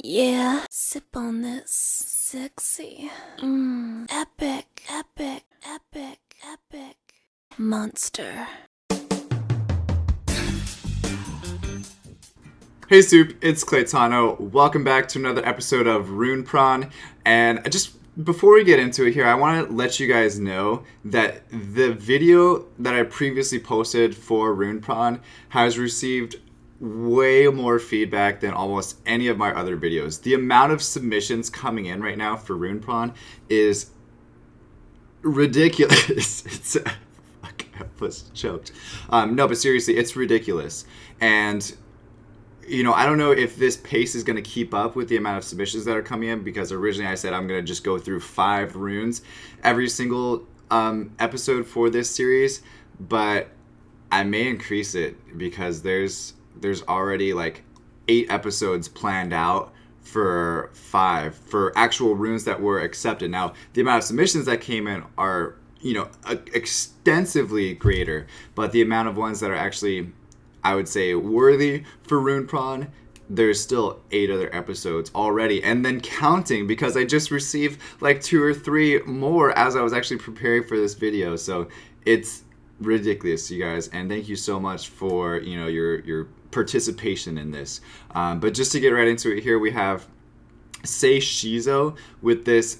Yeah, sip on this. Sexy. Epic, epic, epic, epic. Monster. Hey Soup, it's Claytano. Welcome back to another episode of Rune Pr0n. And just before we get into it here, I want to let you guys know that the video that I previously posted for Rune Pr0n has received way more feedback than almost any of my other videos. The amount of submissions coming in right now for Rune Pr0n is ridiculous. It's fuck, I was choked. No, but seriously, it's ridiculous. And you know, I don't know if this pace is going to keep up with the amount of submissions that are coming in, because originally I said I'm going to just go through 5 runes every single episode for this series, but I may increase it because there's already like 8 episodes planned out for 5 for actual runes that were accepted. Now, the amount of submissions that came in are, you know, extensively greater, but the amount of ones that are actually, I would say, worthy for Rune Pr0n, there's still 8 other episodes already, and then counting, because I just received like 2 or 3 more as I was actually preparing for this video. So it's ridiculous, you guys, and thank you so much for, you know, your participation in this. But just to get right into it here, we have Say Shizo with this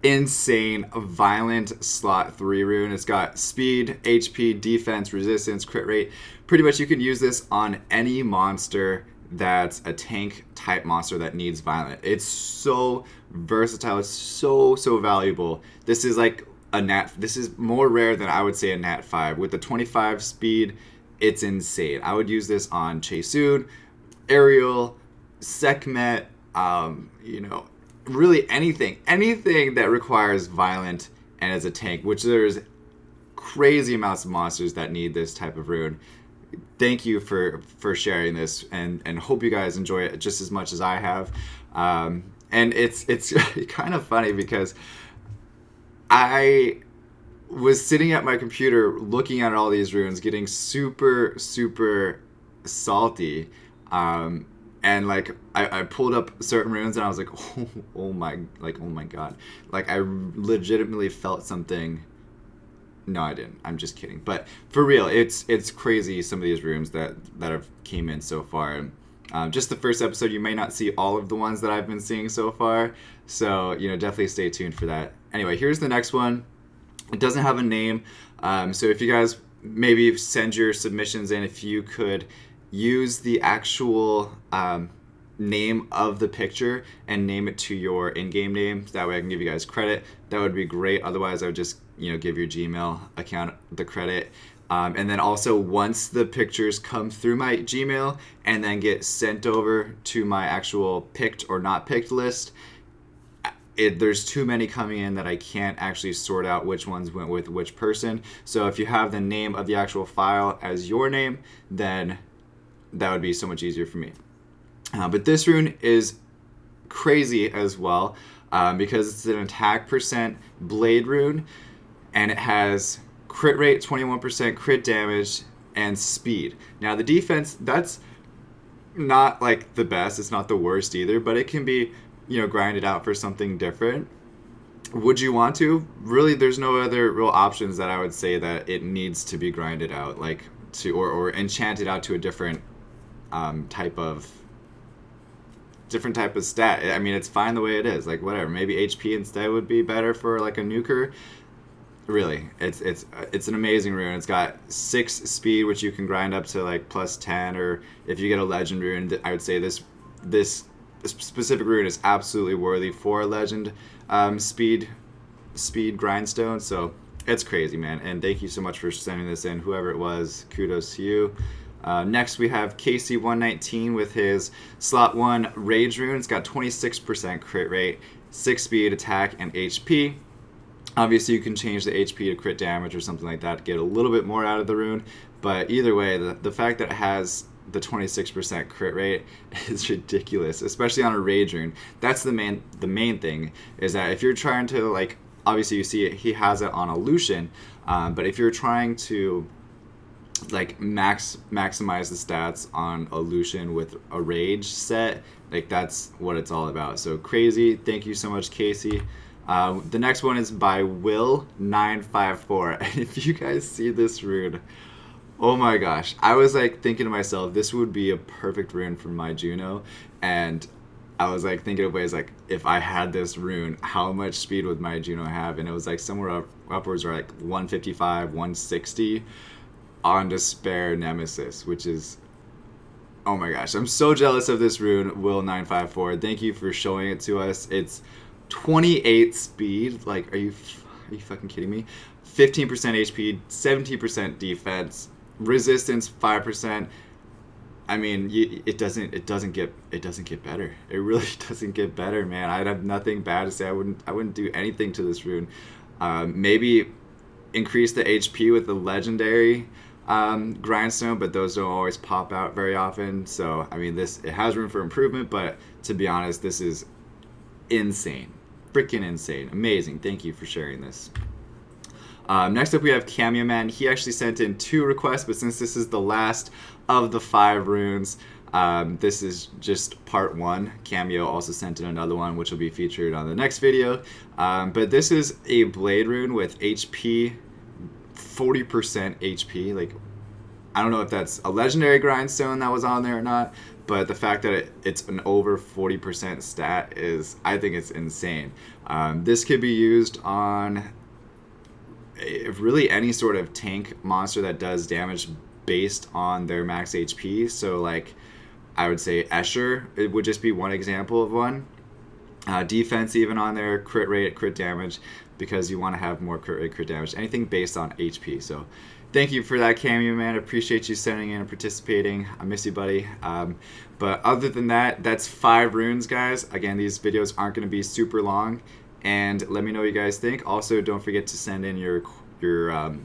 insane violent slot 3 rune. It's got speed, HP, defense, resistance, crit rate. Pretty much you can use this on any monster that's a tank type monster that needs violent. It's so versatile. It's so valuable. This is like a nat. This is more rare than I would say a nat 5. With the 25 speed, it's insane. I would use this on Chaesoon, Ariel, Sekhmet, you know, really anything that requires violent and is a tank, which there's crazy amounts of monsters that need this type of rune. Thank you for sharing this, and hope you guys enjoy it just as much as I have. And it's kind of funny because I was sitting at my computer looking at all these runes, getting super salty, and like I pulled up certain runes and I was like, oh my god, like I legitimately felt something. No, I didn't. I'm just kidding. But for real, it's crazy, some of these runes that have came in so far. Just the first episode, you may not see all of the ones that I've been seeing so far, so you know, definitely stay tuned for that. Anyway, here's the next one. It doesn't have a name, so if you guys maybe send your submissions in, if you could use the actual name of the picture and name it to your in-game name, that way I can give you guys credit. That would be great. Otherwise I would just, you know, give your Gmail account the credit. And then also, once the pictures come through my Gmail and then get sent over to my actual picked or not picked list, there's too many coming in that I can't actually sort out which ones went with which person. So if you have the name of the actual file as your name, then that would be so much easier for me. But this rune is crazy as well, because it's an attack percent blade rune, and it has crit rate, 21% crit damage, and speed. Now the defense, that's not like the best, it's not the worst either, but it can be, you know, grinded out for something different. Would you want to? Really, there's no other real options that I would say that it needs to be grinded out, like to or enchanted out to a different type of stat. I mean, it's fine the way it is. Like, whatever. Maybe HP instead would be better for like a nuker. Really, it's an amazing rune. It's got 6 speed, which you can grind up to like plus 10, or if you get a legend rune, I would say this specific rune is absolutely worthy for a legend speed grindstone. So it's crazy, man. And thank you so much for sending this in, whoever it was. Kudos to you. Next we have KC119 with his slot 1 rage rune. It's got 26% crit rate, 6 speed, attack, and HP. Obviously you can change the HP to crit damage or something like that to get a little bit more out of the rune, but either way, the fact that it has the 26% crit rate is ridiculous, especially on a rage rune. That's the main thing, is that if you're trying to, like, obviously you see it, he has it on a Lucian, but if you're trying to like maximize the stats on a Lucian with a rage set. Like that's what it's all about. So crazy. Thank you so much, Casey. The next one is by Will954. And if you guys see this rune, oh my gosh, I was like thinking to myself, this would be a perfect rune for my Juno. And I was like thinking of ways like, if I had this rune, how much speed would my Juno have? And it was like somewhere upwards or like 155, 160 on Despair Nemesis, which is, oh my gosh, I'm so jealous of this rune, Will954. Thank you for showing it to us. It's 28 speed. Like, are you fucking kidding me? 15% HP, 17% defense, resistance 5%. I mean, it doesn't get better. It really doesn't get better, man. I'd have nothing bad to say. I wouldn't do anything to this rune. Maybe increase the HP with the legendary grindstone, but those don't always pop out very often. So I mean, it has room for improvement, but to be honest, this is insane, freaking insane, amazing. Thank you for sharing this. Next up we have Cameo Man. He actually sent in 2 requests, but since this is the last of the 5 runes, this is just part 1. Cameo also sent in another one, which will be featured on the next video. But this is a blade rune with HP, 40% HP. Like, I don't know if that's a legendary grindstone that was on there or not, but the fact that it's an over 40% stat is, I think it's insane. This could be used on really any sort of tank monster that does damage based on their max HP. So like, I would say Escher, it would just be one example of one. Defense even on there, crit rate, crit damage, because you want to have more crit rate, crit damage, anything based on HP. So thank you for that, Cameo Man. Appreciate you sending in and participating. I miss you, buddy. But other than that, that's 5 runes, guys. Again, these videos aren't going to be super long. And let me know what you guys think. Also, don't forget to send in your runes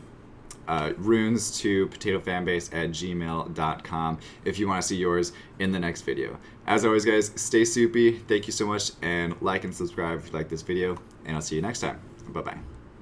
to potatofanbase@gmail.com if you want to see yours in the next video. As always, guys, stay soupy. Thank you so much, and like and subscribe if you like this video, and I'll see you next time. Bye-bye.